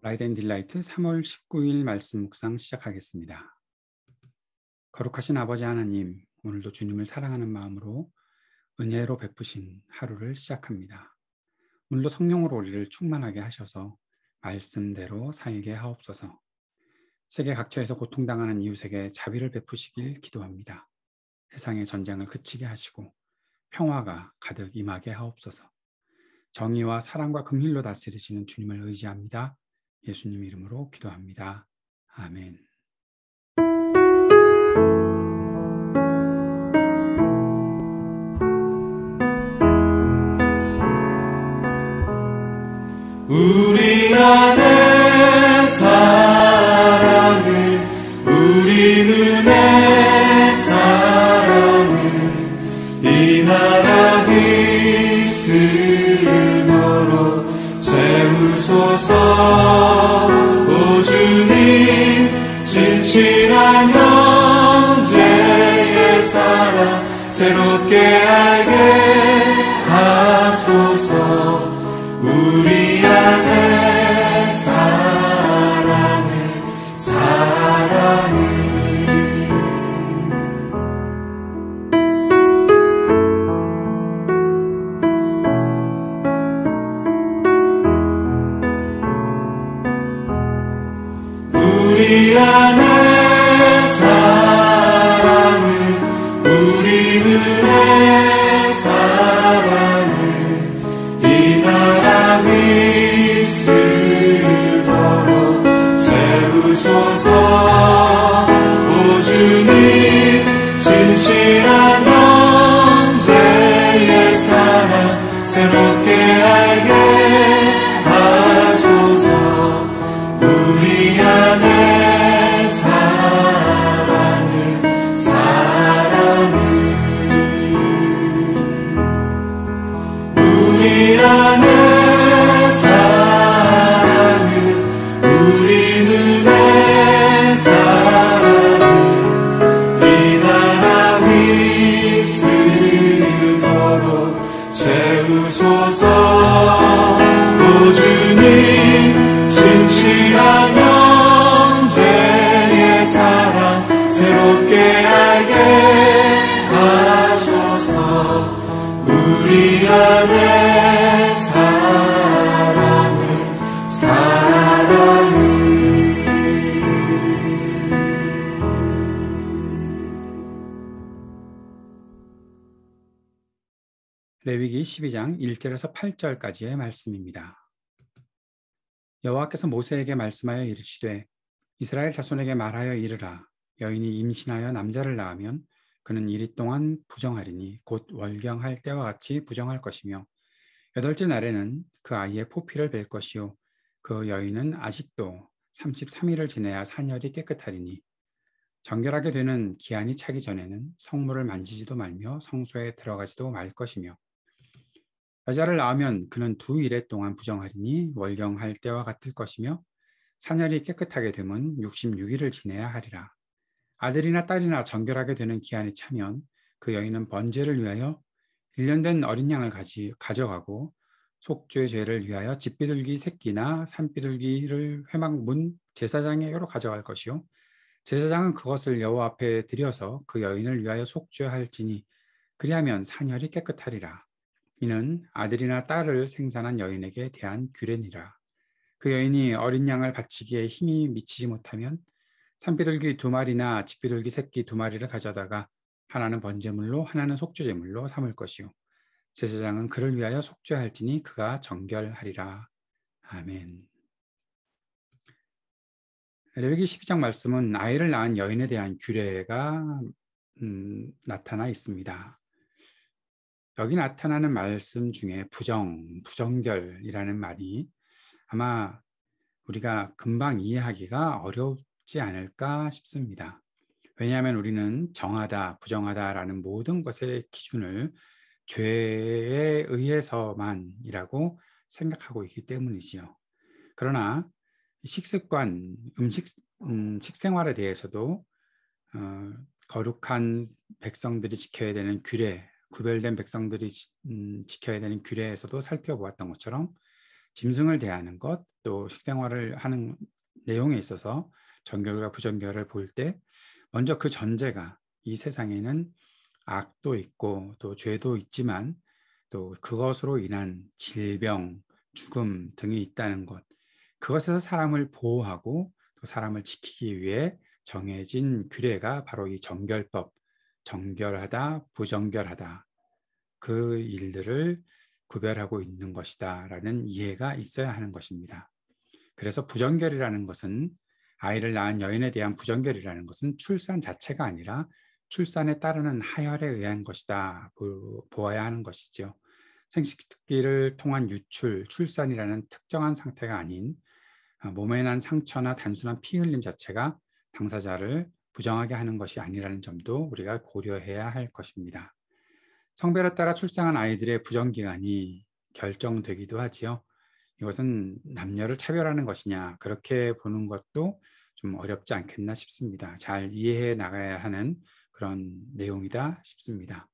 라이드 앤 딜라이트 3월 19일 말씀 묵상 시작하겠습니다. 거룩하신 아버지 하나님, 오늘도 주님을 사랑하는 마음으로 은혜로 베푸신 하루를 시작합니다. 오늘도 성령으로 우리를 충만하게 하셔서 말씀대로 살게 하옵소서. 세계 각처에서 고통당하는 이웃에게 자비를 베푸시길 기도합니다. 세상의 전쟁을 그치게 하시고 평화가 가득 임하게 하옵소서. 정의와 사랑과 긍휼로 다스리시는 주님을 의지합니다. 예수님 이름으로 기도합니다. 아멘. 우리 안에 사랑을, 우리 눈에 사랑을 이 나라 빛으로 채우소서. 오 주님, 진실한 형제의 사랑 새롭게 알게 하소서. 우리 안에 사랑을 우리 안에 사랑을, 우리 눈에 사랑을 이 나라 빛을 걸어 채우소서. 오 주님, 진실한 형제의 사랑 새롭게 알게 하소서. 우리 안에 사랑을 우리 안에 사랑을, 우리 눈에 사랑을 이 나라 빛을 걸어 채우소서. 오 주님, 진실한 형제의 사랑 새롭게 알게 하소서. 우리 안에 사랑을 레위기 12장 1절에서 8절까지의 말씀입니다. 여호와께서 모세에게 말씀하여 이르시되 이스라엘 자손에게 말하여 이르라. 여인이 임신하여 남자를 낳으면 그는 이리 동안 부정하리니 곧 월경할 때와 같이 부정할 것이며 8째 날에는 그 아이의 포피를 벨 것이요 그 여인은 아직도 33일을 지내야 산열이 깨끗하리니 정결하게 되는 기한이 차기 전에는 성물을 만지지도 말며 성소에 들어가지도 말 것이며 여자를 낳으면 그는 2일 동안 부정하리니 월경할 때와 같을 것이며 산열이 깨끗하게 되면 66일을 지내야 하리라. 아들이나 딸이나 정결하게 되는 기한이 차면 그 여인은 번제를 위하여 1년 된 어린 양을 가져가고 속죄 죄를 위하여 집비둘기 새끼나 산비둘기를 회막문 제사장에게로 가져갈 것이요 제사장은 그것을 여호와 앞에 드려서 그 여인을 위하여 속죄할지니 그리하면 산열이 깨끗하리라. 이는 아들이나 딸을 생산한 여인에게 대한 규례니라. 그 여인이 어린 양을 바치기에 힘이 미치지 못하면 산비둘기 2마리나 집비둘기 새끼 2마리를 가져다가 하나는 번제물로 하나는 속죄제물로 삼을 것이요 제사장은 그를 위하여 속죄할지니 그가 정결하리라. 아멘. 레위기 12장 말씀은 아이를 낳은 여인에 대한 규례가 나타나 있습니다. 여기 나타나는 말씀 중에 부정결이라는 말이 아마 우리가 금방 이해하기가 어렵지 않을까 싶습니다. 왜냐하면 우리는 정하다, 부정하다라는 모든 것의 기준을 죄에 의해서만이라고 생각하고 있기 때문이지요. 그러나 식습관, 식생활에 대해서도 거룩한 백성들이 지켜야 되는 규례, 구별된 백성들이 지켜야 되는 규례에서도 살펴보았던 것처럼 짐승을 대하는 것, 또 식생활을 하는 내용에 있어서 정결과 부정결을 볼 때 먼저 그 전제가 이 세상에는 악도 있고 또 죄도 있지만 또 그것으로 인한 질병, 죽음 등이 있다는 것, 그것에서 사람을 보호하고 또 사람을 지키기 위해 정해진 규례가 바로 이 정결법, 정결하다, 부정결하다, 그 일들을 구별하고 있는 것이다 라는 이해가 있어야 하는 것입니다. 그래서 부정결이라는 것은, 아이를 낳은 여인에 대한 부정결이라는 것은 출산 자체가 아니라 출산에 따르는 하혈에 의한 것이다 보아야 하는 것이죠. 생식기를 통한 유출, 출산이라는 특정한 상태가 아닌 몸에 난 상처나 단순한 피 흘림 자체가 당사자를 부정하게 하는 것이 아니라는 점도 우리가 고려해야 할 것입니다. 성별에 따라 출생한 아이들의 부정기간이 결정되기도 하지요. 이것은 남녀를 차별하는 것이냐, 그렇게 보는 것도 좀 어렵지 않겠나 싶습니다. 잘 이해해 나가야 하는 그런 내용이다 싶습니다.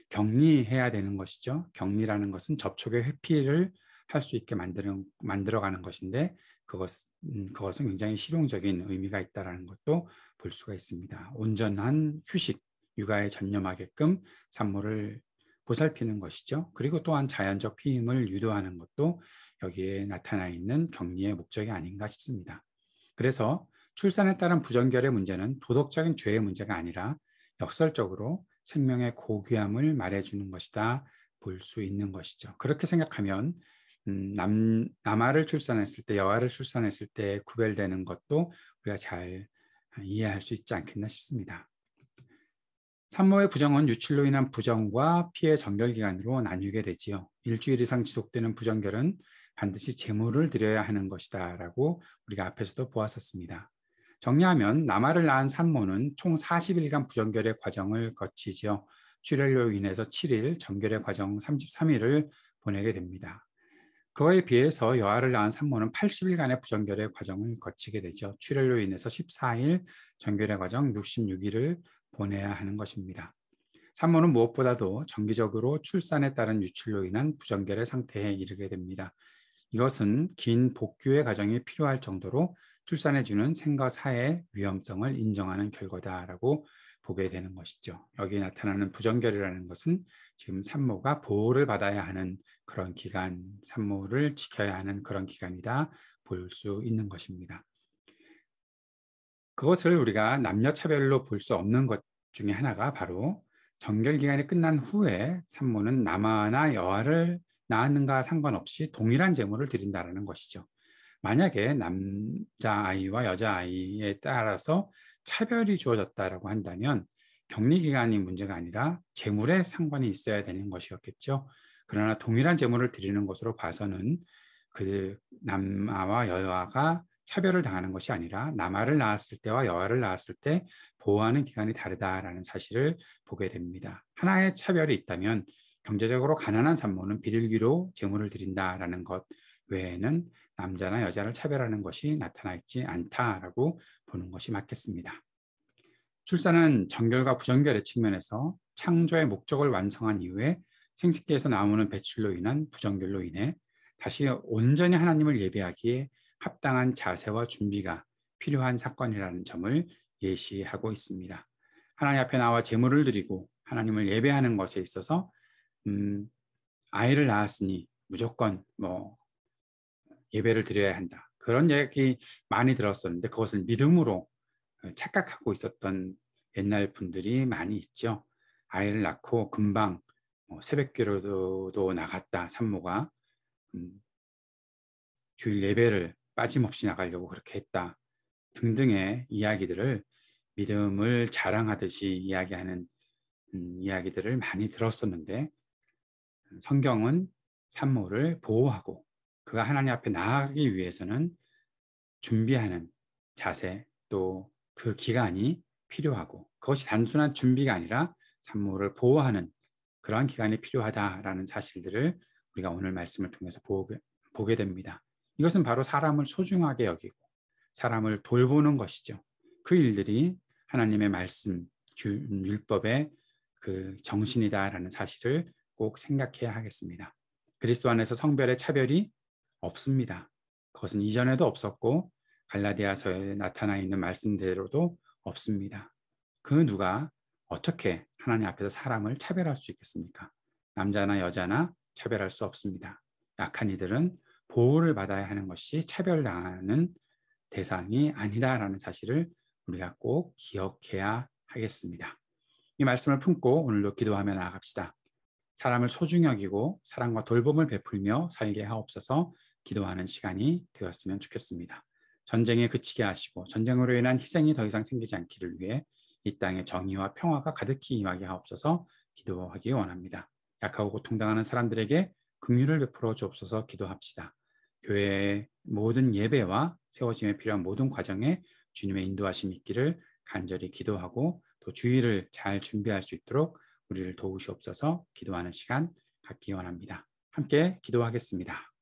격리해야 되는 것이죠. 격리라는 것은 접촉의 회피를 할 수 있게 만들어가는 것인데 그것은 굉장히 실용적인 의미가 있다는 것도 볼 수가 있습니다. 온전한 휴식, 육아에 전념하게끔 산모를 보살피는 것이죠. 그리고 또한 자연적 피임을 유도하는 것도 여기에 나타나 있는 격리의 목적이 아닌가 싶습니다. 그래서 출산에 따른 부정결의 문제는 도덕적인 죄의 문제가 아니라 역설적으로 생명의 고귀함을 말해주는 것이다 볼 수 있는 것이죠. 그렇게 생각하면 남아를 출산했을 때, 여아를 출산했을 때 구별되는 것도 우리가 잘 이해할 수 있지 않겠나 싶습니다. 산모의 부정은 유출로 인한 부정과 피해 정결기간으로 나뉘게 되지요. 일주일 이상 지속되는 부정결은 반드시 제물을 드려야 하는 것이다 라고 우리가 앞에서도 보았었습니다. 정리하면 남아를 낳은 산모는 총 40일간 부정결의 과정을 거치지요. 출혈로 인해서 7일, 정결의 과정 33일을 보내게 됩니다. 그거에 비해서 여아를 낳은 산모는 80일간의 부정결의 과정을 거치게 되죠. 출혈로 인해서 14일, 정결의 과정 66일을 보내야 하는 것입니다. 산모는 무엇보다도 정기적으로 출산에 따른 유출로 인한 부정결의 상태에 이르게 됩니다. 이것은 긴 복규의 과정이 필요할 정도로 출산해 주는 생과 사의 위험성을 인정하는 결과다라고 보게 되는 것이죠. 여기 나타나는 부정결이라는 것은 지금 산모가 보호를 받아야 하는 그런 기간, 산모를 지켜야 하는 그런 기간이다 볼 수 있는 것입니다. 그것을 우리가 남녀 차별로 볼 수 없는 것 중에 하나가 바로 정결기간이 끝난 후에 산모는 남아나 여아를 낳았는가 상관없이 동일한 제물을 드린다는 것이죠. 만약에 남자아이와 여자아이에 따라서 차별이 주어졌다고 한다면 격리기간이 문제가 아니라 제물에 상관이 있어야 되는 것이었겠죠. 그러나 동일한 제물을 드리는 것으로 봐서는 그 남아와 여아가 차별을 당하는 것이 아니라 남아를 낳았을 때와 여아를 낳았을 때 보호하는 기간이 다르다라는 사실을 보게 됩니다. 하나의 차별이 있다면 경제적으로 가난한 산모는 비둘기로 제물을 드린다라는 것 외에는 남자나 여자를 차별하는 것이 나타나 있지 않다라고 보는 것이 맞겠습니다. 출산은 정결과 부정결의 측면에서 창조의 목적을 완성한 이후에 생식기에서 나오는 배출로 인한 부정결로 인해 다시 온전히 하나님을 예배하기에 합당한 자세와 준비가 필요한 사건이라는 점을 예시하고 있습니다. 하나님 앞에 나와 제물을 드리고 하나님을 예배하는 것에 있어서 아이를 낳았으니 무조건 예배를 드려야 한다. 그런 얘기 많이 들었었는데 그것을 믿음으로 착각하고 있었던 옛날 분들이 많이 있죠. 아이를 낳고 금방 새벽기도도 나갔다 산모가 주일 예배를 빠짐없이 나가려고 그렇게 했다 등등의 이야기들을 믿음을 자랑하듯이 이야기하는 이야기들을 많이 들었었는데 성경은 산모를 보호하고 그가 하나님 앞에 나아가기 위해서는 준비하는 자세 또 그 기간이 필요하고 그것이 단순한 준비가 아니라 산모를 보호하는 그러한 기간이 필요하다라는 사실들을 우리가 오늘 말씀을 통해서 보게 됩니다. 이것은 바로 사람을 소중하게 여기고 사람을 돌보는 것이죠. 그 일들이 하나님의 말씀, 율법의 그 정신이다라는 사실을 꼭 생각해야 하겠습니다. 그리스도 안에서 성별의 차별이 없습니다. 그것은 이전에도 없었고 갈라디아서에 나타나 있는 말씀대로도 없습니다. 그 누가 어떻게 하나님 앞에서 사람을 차별할 수 있겠습니까? 남자나 여자나 차별할 수 없습니다. 약한 이들은 보호를 받아야 하는 것이 차별당하는 대상이 아니다라는 사실을 우리가 꼭 기억해야 하겠습니다. 이 말씀을 품고 오늘도 기도하며 나아갑시다. 사람을 소중히 여기고 사랑과 돌봄을 베풀며 살게 하옵소서. 기도하는 시간이 되었으면 좋겠습니다. 전쟁에 그치게 하시고 전쟁으로 인한 희생이 더 이상 생기지 않기를 위해 이 땅에 정의와 평화가 가득히 임하게 하옵소서. 기도하기 원합니다. 약하고 고통당하는 사람들에게 긍휼을 베풀어 주옵소서. 기도합시다. 교회의 모든 예배와 세워짐에 필요한 모든 과정에 주님의 인도하심이 있기를 간절히 기도하고 또 주일을 잘 준비할 수 있도록 우리를 도우시옵소서. 기도하는 시간 갖기 원합니다. 함께 기도하겠습니다.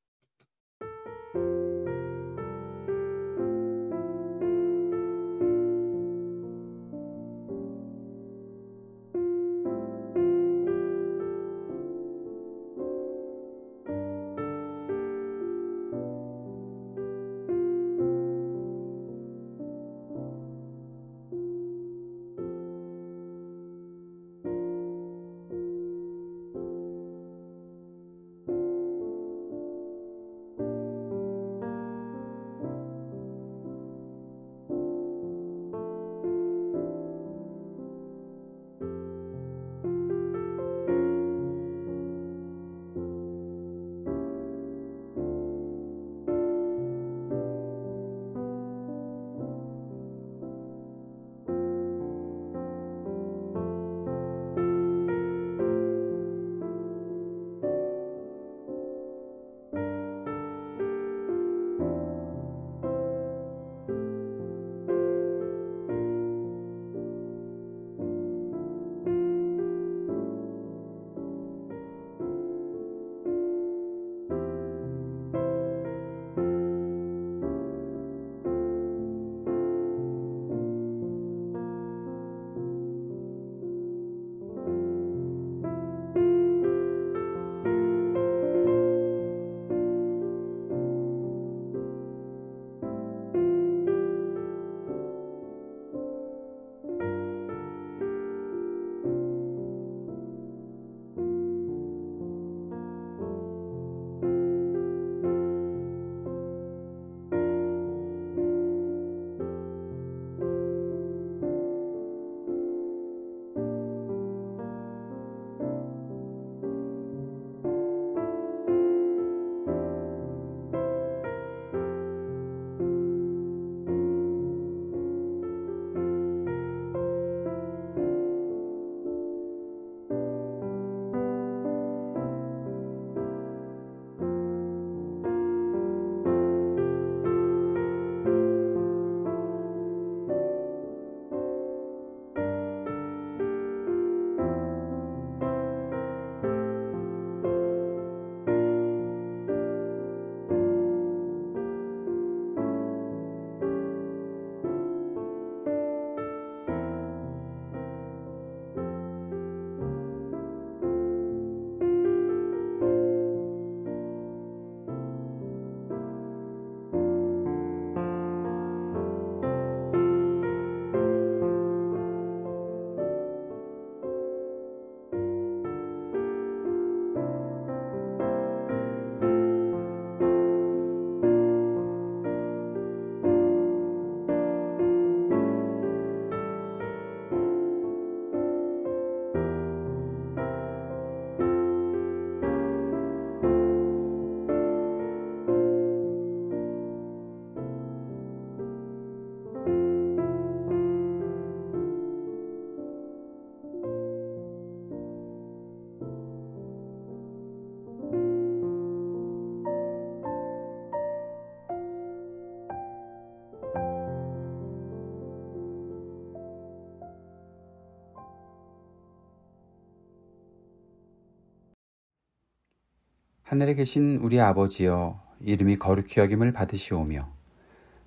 하늘에 계신 우리 아버지여, 이름이 거룩히 여김을 받으시오며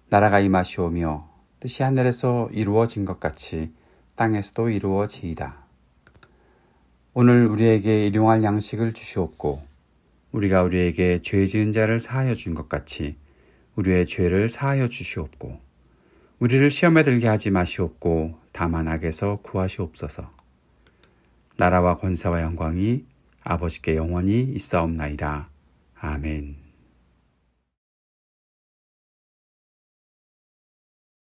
나라가 임하시오며 뜻이 하늘에서 이루어진 것 같이 땅에서도 이루어지이다. 오늘 우리에게 일용할 양식을 주시옵고 우리가 우리에게 죄 지은 자를 사하여 준 것 같이 우리의 죄를 사하여 주시옵고 우리를 시험에 들게 하지 마시옵고 다만 악에서 구하시옵소서. 나라와 권세와 영광이 아버지께 영원히 있사옵나이다. 아멘.